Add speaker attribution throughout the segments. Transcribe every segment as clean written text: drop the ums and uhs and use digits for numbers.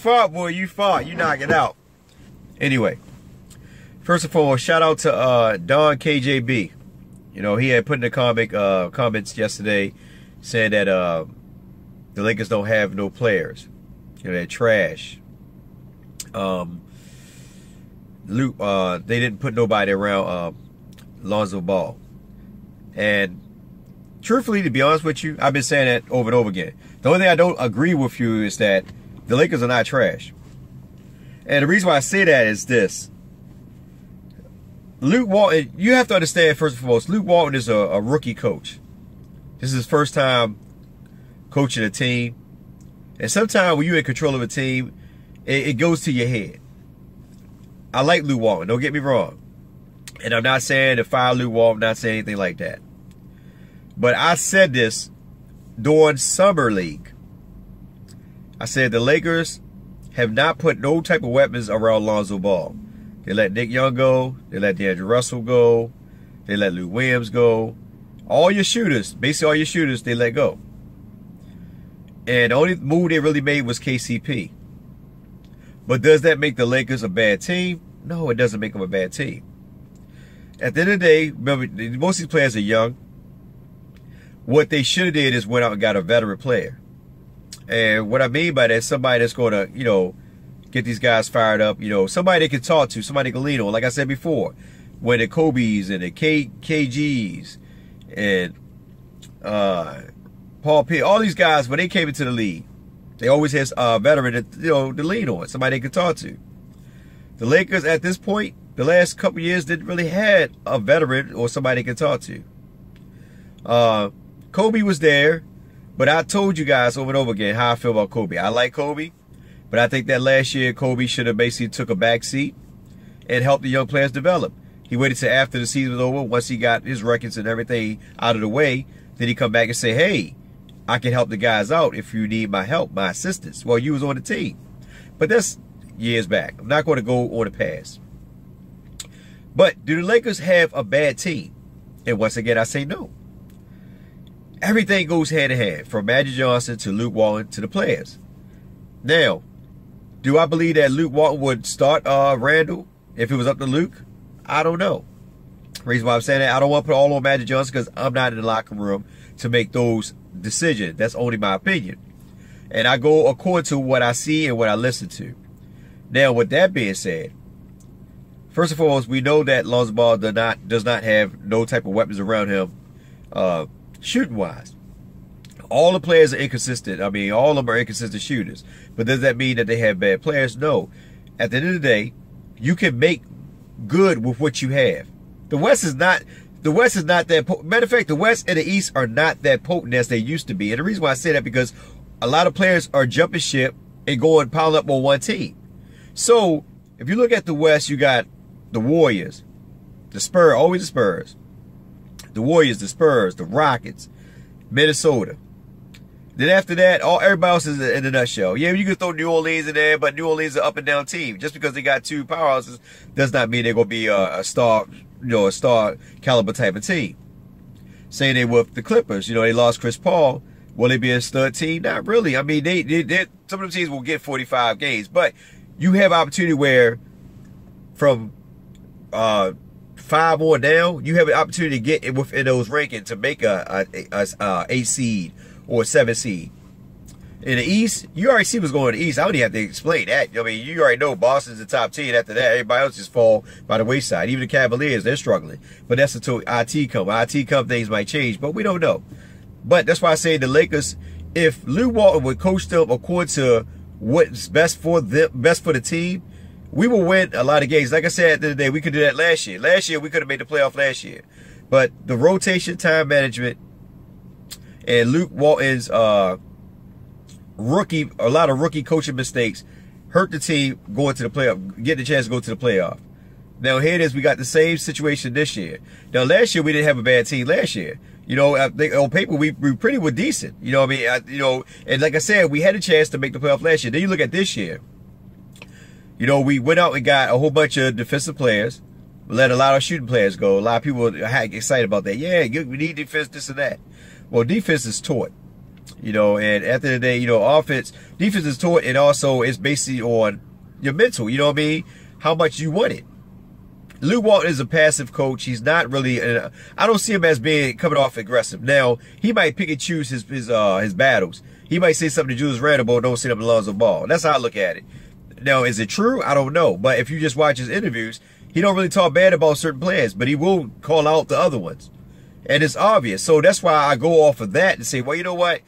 Speaker 1: fought, boy. You fought. You knock it out. Anyway, first and foremost, shout out to Don KJB. You know, he had put in the comments yesterday saying that the Lakers don't have no players. You know, they're trash. Luke, they didn't put nobody around Lonzo Ball. And truthfully, to be honest with you, I've been saying that over and over again. The only thing I don't agree with you is that the Lakers are not trash. And the reason why I say that is this. Luke Walton, you have to understand, first and foremost, Luke Walton is a rookie coach. This is his first time coaching a team. And sometimes when you're in control of a team, it goes to your head. I like Luke Walton, don't get me wrong. And I'm not saying to fire Luke Walton, not saying anything like that. But I said this during Summer League. I said the Lakers have not put no type of weapons around Lonzo Ball. They let Nick Young go. They let DeAndre Russell go. They let Lou Williams go. All your shooters, basically all your shooters, they let go. And the only move they really made was KCP. But does that make the Lakers a bad team? No, it doesn't make them a bad team. At the end of the day, remember, most of these players are young. What they should have did is went out and got a veteran player. And what I mean by that is somebody that's going to, you know, get these guys fired up. You know, somebody they can talk to, somebody they can lean on. Like I said before, when the Kobe's and the KG's and Paul Pierce, all these guys, when they came into the league, they always had a veteran to, you know, to lean on, somebody they could talk to. The Lakers at this point, the last couple years, didn't really have a veteran or somebody they could talk to. Kobe was there, but I told you guys over and over again how I feel about Kobe. I like Kobe, but I think that last year Kobe should have basically took a back seat and helped the young players develop. He waited till after the season was over, once he got his records and everything out of the way, then he come back and say, hey, I can help the guys out if you need my help, my assistance. Well, you was on the team. But that's years back. I'm not going to go on the past. But do the Lakers have a bad team? And once again, I say no. Everything goes hand in hand, from Magic Johnson to Luke Walton to the players. Now, do I believe that Luke Walton would start Randall if it was up to Luke? I don't know. The reason why I'm saying that, I don't want to put all on Magic Johnson because I'm not in the locker room to make those decisions. That's only my opinion. And I go according to what I see and what I listen to. Now, with that being said, first and foremost, we know that Lonzo Ball does not have no type of weapons around him shooting-wise. All the players are inconsistent. I mean, all of them are inconsistent shooters. But does that mean that they have bad players? No. At the end of the day, you can make good with what you have. The West is not that potent. Matter of fact, the West and the East are not that potent as they used to be. And the reason why I say that, because a lot of players are jumping ship and going pile up on one team. So if you look at the West, you got the Warriors, the Spurs, always the Spurs, the Warriors, the Spurs, the Rockets, Minnesota. Then after that, everybody else is in a nutshell. Yeah, you can throw New Orleans in there, but New Orleans is an up and down team. Just because they got two powerhouses does not mean they're gonna be a star, you know, a star caliber type of team. Saying they with the Clippers, you know, they lost Chris Paul. Will they be a stud team? Not really. I mean, they some of them teams will get 45 games, but you have opportunity where from 5 on down, you have an opportunity to get within those rankings to make a 8 seed or 7 seed. In the East, you already see what's going on in the East. I don't even have to explain that. I mean, you already know Boston's the top 10. After that, everybody else just fall by the wayside. Even the Cavaliers, they're struggling. But that's until IT come. IT come, things might change, but we don't know. But that's why I say the Lakers, if Luke Walton would coach them according to what's best for the team, we will win a lot of games. Like I said at the end of the day, we could do that last year. Last year, we could have made the playoff last year. But the rotation, time management, and Luke Walton's a lot of rookie coaching mistakes hurt the team going to the playoff, getting a chance to go to the playoff. Now here it is, we got the same situation this year. Now last year we didn't have a bad team last year. You know, I think on paper we pretty were decent. You know what I mean? You know, and like I said, we had a chance to make the playoff last year. Then you look at this year. You know, we went out and got a whole bunch of defensive players. We let a lot of shooting players go. A lot of people are excited about that. Yeah, we need defense, this and that. Well, defense is taught. You know, and at the end of the day, you know, defense is taught, and also it's basically on your mental, you know what I mean? How much you want it. Luke Walton is a passive coach. He's not really, I don't see him as coming off aggressive. Now, he might pick and choose his battles. He might say something to Julius Randle, but don't say something to Lonzo Ball. That's how I look at it. Now, is it true? I don't know. But if you just watch his interviews, he don't really talk bad about certain players, but he will call out the other ones. And it's obvious. So that's why I go off of that and say, well, you know what?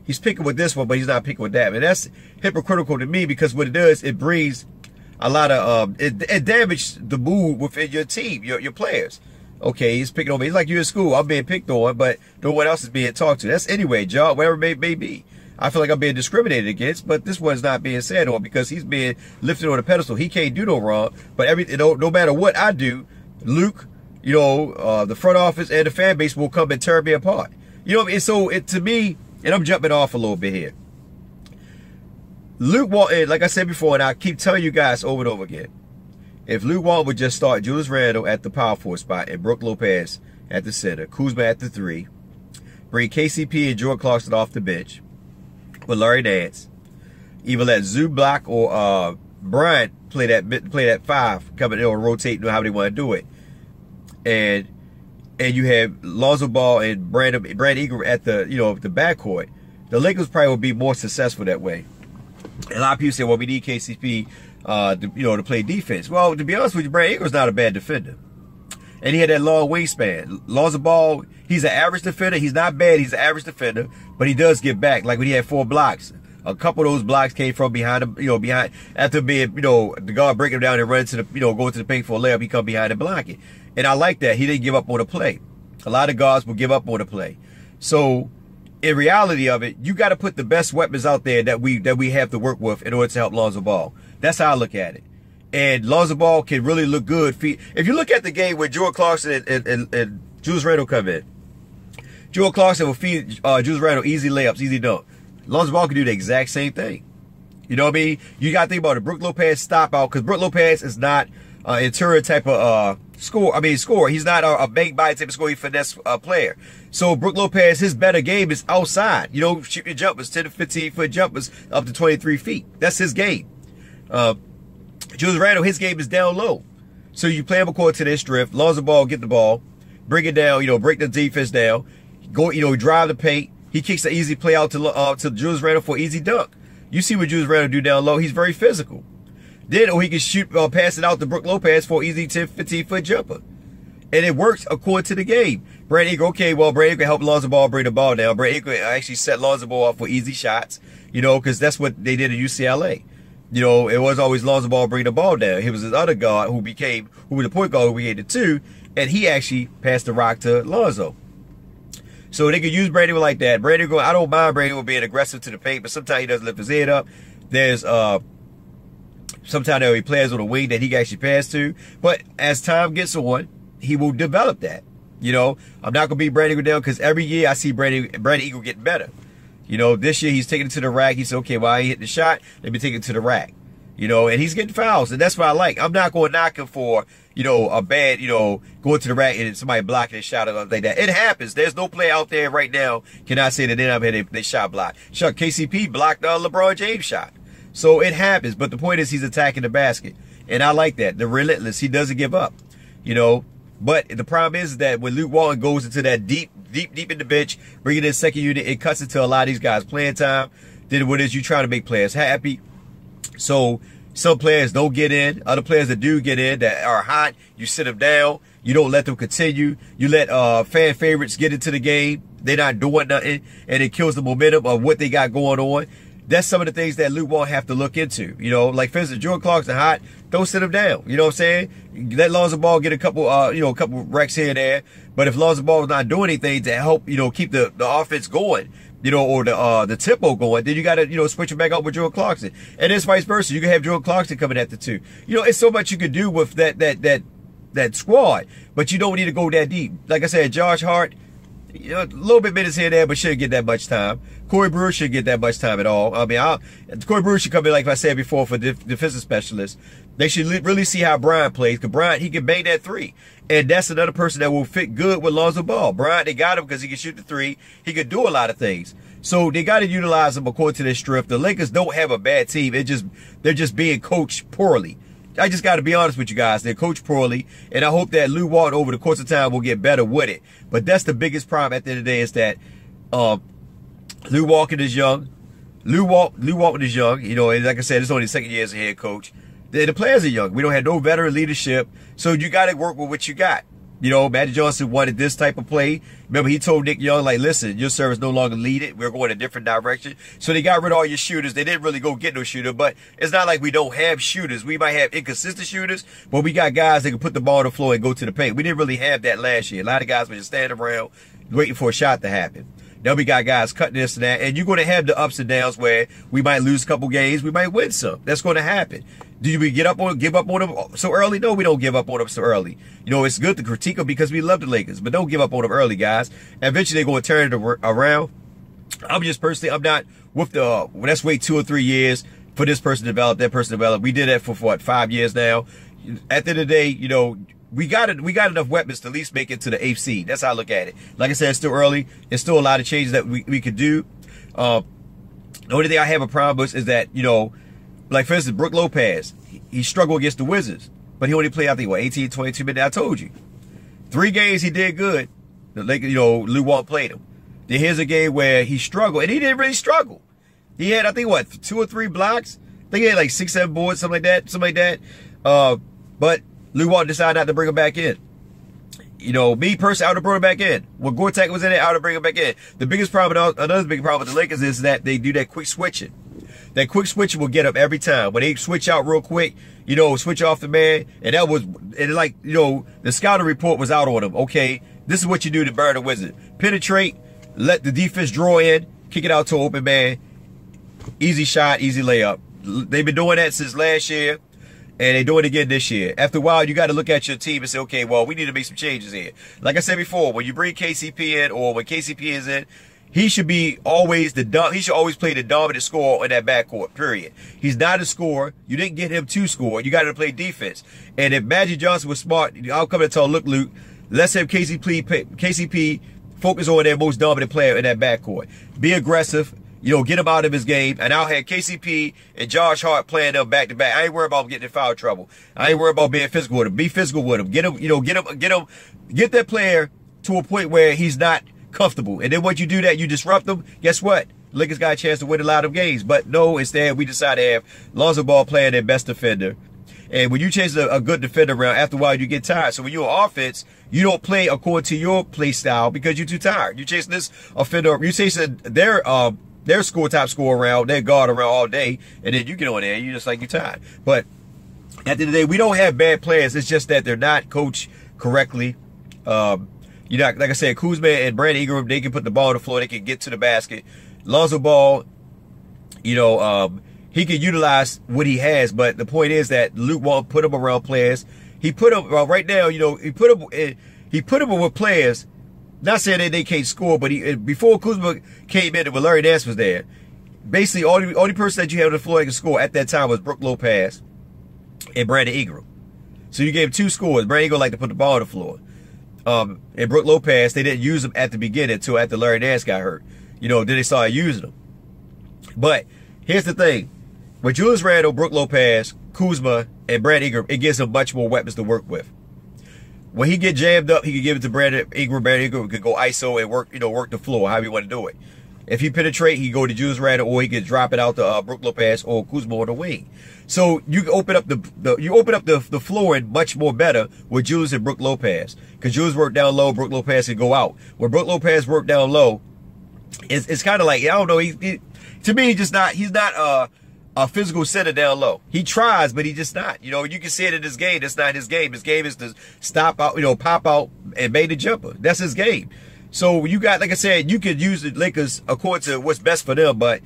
Speaker 1: He's picking with this one, but he's not picking with that. And that's hypocritical to me, because what it does, it brings a lot of, it damages the mood within your team, your players. Okay, he's picking on me. He's like you in school. I'm being picked on, but no one else is being talked to. That's anyway, job, whatever it may be. I feel like I'm being discriminated against, but this one's not being said on because he's being lifted on a pedestal. He can't do no wrong, but no matter what I do, Luke, you know, the front office and the fan base will come and tear me apart. You know what I mean? So to me, and I'm jumping off a little bit here. Luke Walton, like I said before, and I keep telling you guys over and over again, if Luke Walton would just start Julius Randle at the power forward spot and Brook Lopez at the center, Kuzma at the 3, bring KCP and Jordan Clarkson off the bench with Larry Nance, either let Zoo block or Bryant play that 5, coming in or rotate, know how they want to do it, and you have Lonzo Ball and Brandon Ingram at the the backcourt, the Lakers probably will be more successful that way. And a lot of people say, well, we need KCP to play defense. Well, to be honest with you, Brandon Ingram's not a bad defender. And he had that long wingspan. Lonzo Ball, he's an average defender. He's not bad. He's an average defender, but he does get back. Like when he had 4 blocks. A couple of those blocks came from behind him, after being, the guard breaking him down and running to the, going to the paint for a layup, he come behind and block it. And I like that. He didn't give up on the play. A lot of guards will give up on the play. So, in reality of it, you got to put the best weapons out there that we have to work with in order to help Lonzo Ball. That's how I look at it. And Lonzo Ball can really look good. If you look at the game where Jordan Clarkson and Julius Randle come in, Jordan Clarkson will feed Julius Randle easy layups, easy dunk. Lonzo Ball can do the exact same thing. You know what I mean? You got to think about it. Brook Lopez stop out, because Brook Lopez is not an interior type of scorer. He's not a bank by type of scorer, finesse player. So Brook Lopez, his better game is outside. Shoot your jumpers, 10 to 15 foot jumpers up to 23 feet. That's his game. Julius Randle, his game is down low. So you play him according to their strength. Lonzo Ball, get the ball, bring it down, break the defense down, go, drive the paint. He kicks an easy play out to Julius Randle for easy dunk. You see what Julius Randle do down low. He's very physical. Then, he can shoot, pass it out to Brook Lopez for an easy 10, 15 foot jumper. And it works according to the game. Brandon Ingram, okay, well, Brandon Ingram helped Lonzo Ball bring the ball down. Brandon Ingram actually set Lonzo Ball up for easy shots, because that's what they did at UCLA. It was always Lonzo Ball bring the ball down. He was his other guard who was the point guard who became the 2, and he actually passed the rock to Lonzo. So they could use Brandon Ingram like that. Brandon Ingram, I don't mind Brandon Ingram being aggressive to the paint, but sometimes he doesn't lift his head up. There's sometimes there will be players on the wing that he can actually pass to. But as time gets on, he will develop that. I'm not going to beat Brandon Ingram down, because every year I see Brandon Ingram getting better. This year he's taking it to the rack. He said, okay, well, I ain't hit the shot. Let me take it to the rack. And he's getting fouls, and that's what I like. I'm not going to knock him for, a bad, going to the rack and somebody blocking his shot or something like that. It happens. There's no player out there right now cannot say that they're not hitting their shot block. Sure, KCP blocked LeBron James' shot. So it happens, but the point is he's attacking the basket. And I like that. The relentless. He doesn't give up, But the problem is that when Luke Walton goes into that deep in the bench, bringing in second unit, it cuts into a lot of these guys playing time. Then what is you trying to make players happy? So some players don't get in. Other players that do get in, that are hot, you sit them down. You don't let them continue. You let fan favorites get into the game. They're not doing nothing, and it kills the momentum of what they got going on. That's some of the things that Luke Walton have to look into. Like for instance, Jordan Clarkson hot, don't sit him down. You know what I'm saying? Let Lonzo Ball get a couple, a couple wrecks here and there. But if Lonzo Ball is not doing anything to help, keep the offense going, or the tempo going, then you got to, switch it back up with Jordan Clarkson. And it's vice versa. You can have Jordan Clarkson coming at the 2. It's so much you can do with that squad, but you don't need to go that deep. Like I said, Josh Hart, a little bit minutes here and there, but shouldn't get that much time. Corey Brewer shouldn't get that much time at all. Corey Brewer should come in, like I said before, for defensive specialists. They should really see how Bryant plays, because Bryant, he can bang that 3. And that's another person that will fit good with Lonzo Ball. Bryant, they got him because he can shoot the 3. He can do a lot of things. So they got to utilize them according to their strength. The Lakers don't have a bad team. They're just being coached poorly. I just got to be honest with you guys. They're coached poorly, and I hope that Lew Walton over the course of time will get better with it. But that's the biggest problem at the end of the day is that Lew Walton is young. Lew Walton is young. You know, and like I said, it's only the second year as a head coach. The players are young. We don't have no veteran leadership, so you got to work with what you got. You know, Magic Johnson wanted this type of play. Remember, he told Nick Young, like, listen, your service no longer lead it. We're going a different direction. So they got rid of all your shooters. They didn't really go get no shooter, but it's not like we don't have shooters. We might have inconsistent shooters, but we got guys that can put the ball on the floor and go to the paint. We didn't really have that last year. A lot of guys were just standing around waiting for a shot to happen. Now we got guys cutting this and that, and you're going to have the ups and downs where we might lose a couple games, we might win some. That's going to happen. Do we give up on them so early? No, we don't give up on them so early. You know, it's good to critique them because we love the Lakers, but don't give up on them early, guys. Eventually, they're going to turn it around. I'm just personally, I'm not with the, let's wait 2 or 3 years for this person to develop, that person to develop. We did that for what, 5 years now. At the end of the day, you know, we got enough weapons to at least make it to the 8th seed. That's how I look at it. Like I said, it's still early. There's still a lot of changes that we could do. The only thing I have a problem with is that, you know, like, for instance, Brook Lopez, he struggled against the Wizards, but he only played, I think, what, 18, 22 minutes? I told you. 3 games he did good. The Lakers, you know, Lew Walton played him. Then here's a game where he struggled, and he didn't really struggle. He had, I think, what, 2 or 3 blocks? I think he had like 6, 7 boards, something like that. But Lew Walton decided not to bring him back in. You know, me personally, I would have brought him back in. When Gortat was in it, I would have bring him back in. The biggest problem, another big problem with the Lakers is that they do that quick switching. That quick switching will get up every time. When they switch out real quick, you know, switch off the man, and like, you know, the scouting report was out on them. Okay, this is what you do to burn the Wizard. Penetrate, let the defense draw in, kick it out to open man. Easy shot, easy layup. They've been doing that since last year, and they do it again this year. After a while, you got to look at your team and say, okay, well, we need to make some changes here. Like I said before, when you bring KCP in, or when KCP is in, he should be always he should always play the dominant scorer in that backcourt, period. He's not a scorer. You didn't get him to score. You got him to play defense. And if Magic Johnson was smart, I'll come and tell, look, Luke, let's have KCP focus on their most dominant player in that backcourt. Be aggressive. You know, get him out of his game. And I'll have KCP and Josh Hart playing them back to back. I ain't worried about getting in foul trouble. I ain't worried about being physical with him. Be physical with him. Get him, you know, get that player to a point where he's not comfortable. And then once you do that, you disrupt them. Guess what? Lakers got a chance to win a lot of games. But no, instead we decided to have Lonzo Ball playing their best defender. And when you chase a good defender around, after a while you get tired. So when you're on offense, you don't play according to your play style because you're too tired. You're chasing this offender. You're chasing their top scorer around, their guard around all day, and then you get on there and you're just like, you're tired. But at the end of the day, we don't have bad players. It's just that they're not coached correctly. You know, like I said, Kuzma and Brandon Ingram, they can put the ball on the floor. They can get to the basket. Lonzo Ball, you know, he can utilize what he has. But the point is that Luke won't put him around players. He put him right now. You know, he put him with players. Not saying that they can't score, but before Kuzma came in, when Larry Nance was there, basically only person that you had on the floor that could score at that time was Brook Lopez and Brandon Ingram. So you gave 2 scores. Brandon Ingram liked to put the ball on the floor. And Brook Lopez, they didn't use him at the beginning until after Larry Nance got hurt. You know, then they started using him. But here's the thing. With Julius Randle, Brook Lopez, Kuzma, and Brandon Ingram, it gives him much more weapons to work with. When he get jammed up, he can give it to Brandon Ingram. Brandon Ingram could go ISO and work the floor, however you want to do it. If he penetrate, he go to Julius Randle, or he can drop it out to Brook Lopez or Kuzma on the wing. So you can open up the floor and much more better with Julius and Brook Lopez, because Julius work down low, Brook Lopez can go out. When Brook Lopez work down low, it's kind of like, I don't know. To me, he's not a physical center down low. He tries, but he's just not. You know, you can see it in his game. That's not his game. His game is to stop out, you know, pop out and make the jumper. That's his game. So you got, like I said, you could use the Lakers according to what's best for them, but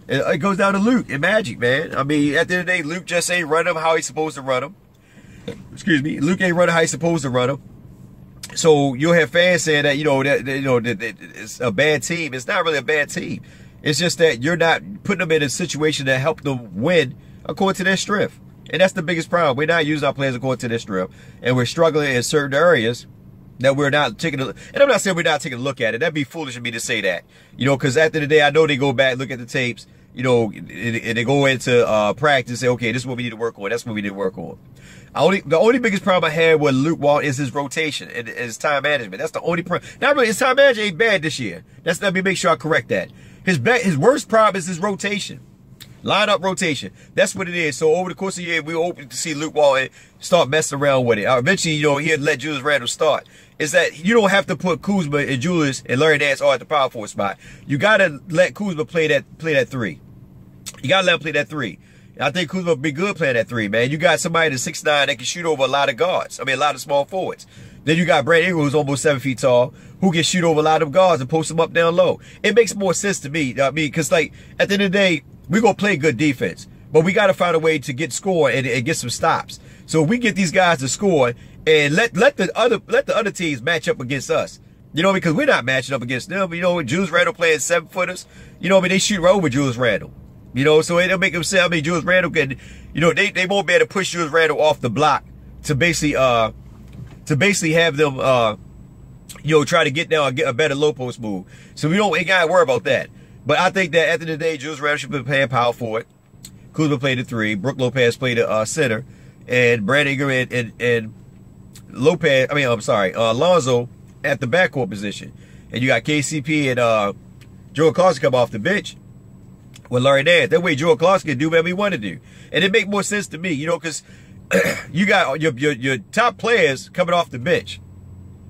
Speaker 1: it goes down to Luke and Magic, man. I mean, at the end of the day, Luke just ain't run them how he's supposed to run them. Excuse me. Luke ain't running how he's supposed to run them. So you'll have fans saying that, that it's a bad team. It's not really a bad team. It's just that you're not putting them in a situation that help them win according to their strength. And that's the biggest problem. We're not using our players according to their strength. And we're struggling in certain areas that we're not taking and I'm not saying we're not taking a look at it. That'd be foolish of me to say that. You know, because at the end of the day, I know they go back, look at the tapes, you know, and they go into practice and say, okay, this is what we need to work on. That's what we need to work on. The only biggest problem I had with Luke Walton is his rotation and his time management. That's the only problem. Not really, his time management ain't bad this year. Let me make sure I correct that. His worst problem is his rotation. Line-up rotation. That's what it is. So over the course of the year, we were open to see Luke Walton start messing around with it. Eventually, you know, he'd let Julius Randle start. Is that you don't have to put Kuzma and Julius and Larry Nance all at the power forward spot. You gotta let Kuzma play that 3. You gotta let him play that 3. And I think Kuzma would be good playing that 3, man. You got somebody that's 6'9" that can shoot over a lot of guards. I mean, a lot of small forwards. Then you got Brandon Ingram, who's almost 7 feet tall, who can shoot over a lot of guards and post them up down low. It makes more sense to me. I mean, because like at the end of the day, we're going to play good defense, but we got to find a way to get score and get some stops. So if we get these guys to score and let the other teams match up against us, you know, because we're not matching up against them. You know, Julius Randle playing 7-footers, you know, I mean, they shoot right over Julius Randle, you know, so it'll make them say, I mean, Julius Randle can, you know, they won't be able to push Julius Randle off the block to basically have them, you know, try to get down and get a better low post move. So we ain't got to worry about that. But I think that at the end of the day, Julius Randle should be playing power forward. Kuzma played the 3. Brook Lopez played the center. And Brandon Ingram and Alonzo at the backcourt position. And you got KCP and Joe Clarkson come off the bench with Larry Nance. That way Joe Clarkson can do whatever he want to do. And it make more sense to me, you know, because you got your top players coming off the bench.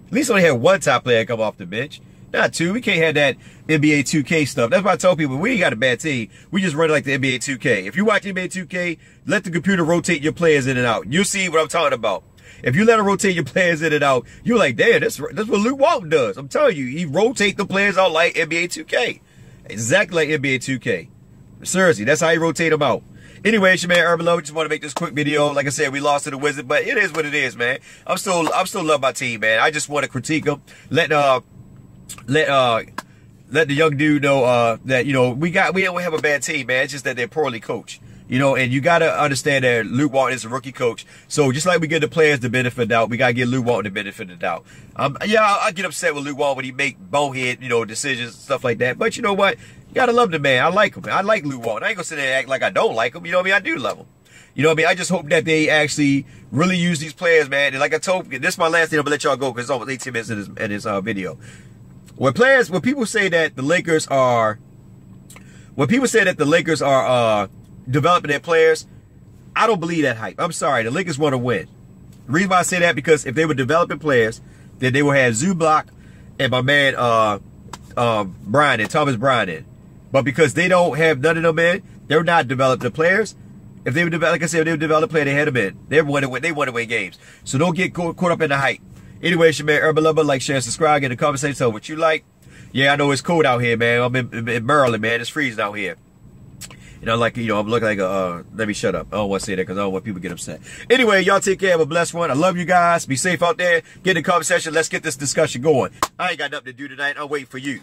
Speaker 1: At least only have one top player come off the bench. Not 2. We can't have that NBA 2K stuff. That's why I tell people, we ain't got a bad team. We just run it like the NBA 2K. If you watch NBA 2K, let the computer rotate your players in and out. You'll see what I'm talking about. If you let them rotate your players in and out, you're like, damn, that's what Luke Walton does. I'm telling you, he rotate the players out like NBA 2K. Exactly like NBA 2K. Seriously, that's how he rotate them out. Anyway, it's your man Urban Lover. Just want to make this quick video. Like I said, we lost to the Wizards, but it is what it is, man. I'm still love my team, man. I just want to critique them. Let the young dude know that, you know, we don't have a bad team, man. It's just that they're poorly coached. You know, and you got to understand that Luke Walton is a rookie coach. So just like we give the players the benefit of the doubt, we got to give Luke Walton the benefit of the doubt. Yeah, I get upset with Luke Walton when he make bonehead, you know, decisions, stuff like that. But you know what? You got to love the man. I like him. I like Luke Walton. I ain't going to sit there and act like I don't like him. You know what I mean? I do love him. You know what I mean? I just hope that they actually really use these players, man. And like I told you, this is my last thing. I'm going to let y'all go because it's almost 18 minutes in this video. When people say that the Lakers are developing their players, I don't believe that hype. I'm sorry. The Lakers want to win. The reason why I say that, because if they were developing players, then they would have Zubac and my man Thomas Bryant. But because they don't have none of them in, they're not developing the players. If they would develop, like I said, if they would develop a player, they had them in. They want to win games. So don't get caught up in the hype. Anyway, it's your man Urban Lover. Like, share, subscribe, get in the comment section. Tell what you like. Yeah, I know it's cold out here, man. I'm in Maryland, man. It's freezing out here. You know, like, you know, I'm looking like let me shut up. I don't want to say that because I don't want people to get upset. Anyway, y'all take care. Have a blessed one. I love you guys. Be safe out there. Get in the comment section. Let's get this discussion going. I ain't got nothing to do tonight. I'm waiting for you.